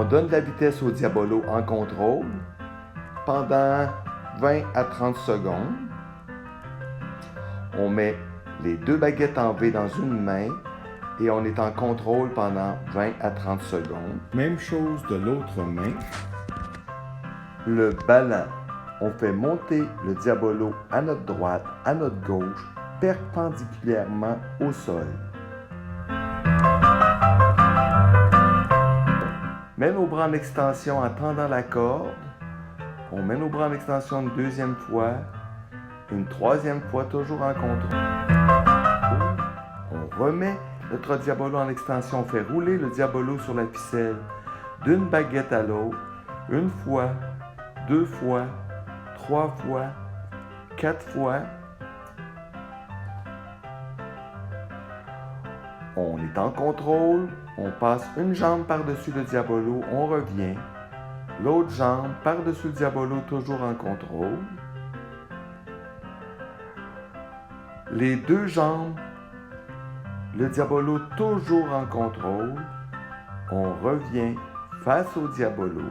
donne de la vitesse au diabolo en contrôle pendant 20 à 30 secondes. On met les deux baguettes en V dans une main et on est en contrôle pendant 20 à 30 secondes. Même chose de l'autre main. Le ballon, on fait monter le diabolo à notre droite, à notre gauche, perpendiculairement au sol. Mets nos bras en extension en tendant la corde. On met nos bras en extension une deuxième fois, une troisième fois, toujours en contrôle. On remet notre diabolo en extension. On fait rouler le diabolo sur la ficelle d'une baguette à l'autre, une fois, deux fois, trois fois, quatre fois. On est en contrôle, on passe une jambe par-dessus le diabolo, on revient. L'autre jambe par-dessus le diabolo, toujours en contrôle. Les deux jambes, le diabolo toujours en contrôle. On revient face au diabolo.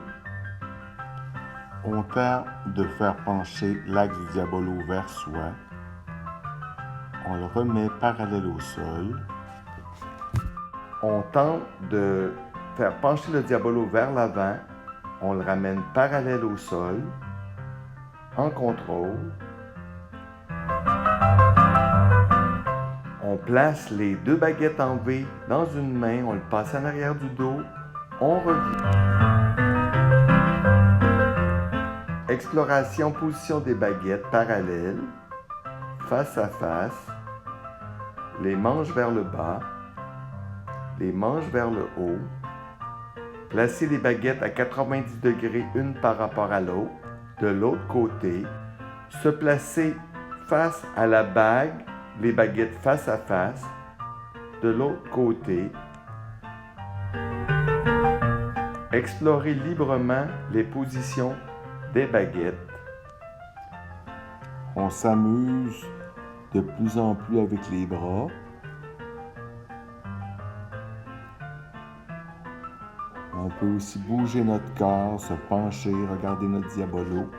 On tente de faire pencher l'axe du diabolo vers soi. On le remet parallèle au sol. On tente de faire pencher le diabolo vers l'avant. On le ramène parallèle au sol, en contrôle. On place les deux baguettes en V dans une main, on le passe en arrière du dos, on revient. Exploration, position des baguettes parallèles, face à face, les manches vers le bas, les manches vers le haut. Placez les baguettes à 90 degrés une par rapport à l'autre. De l'autre côté, se placer face à la bague, les baguettes face à face. De l'autre côté, explorer librement les positions des baguettes. On s'amuse de plus en plus avec les bras. On peut aussi bouger notre corps, se pencher, regarder notre diabolo.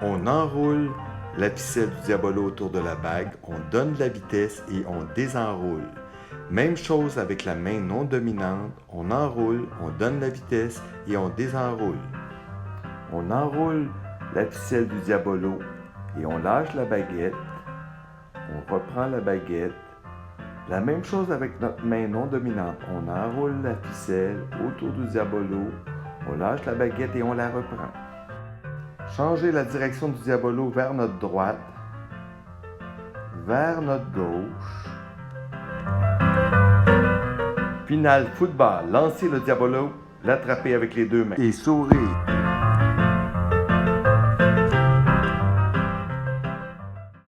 On enroule la ficelle du diabolo autour de la bague, on donne de la vitesse et on désenroule. Même chose avec la main non dominante, on enroule, on donne la vitesse et on désenroule. On enroule la ficelle du diabolo et on lâche la baguette. On reprend la baguette. La même chose avec notre main non dominante. On enroule la ficelle autour du diabolo, on lâche la baguette et on la reprend. Changer la direction du diabolo vers notre droite, vers notre gauche. Finale football. Lancer le diabolo, l'attraper avec les deux mains. Et sourire.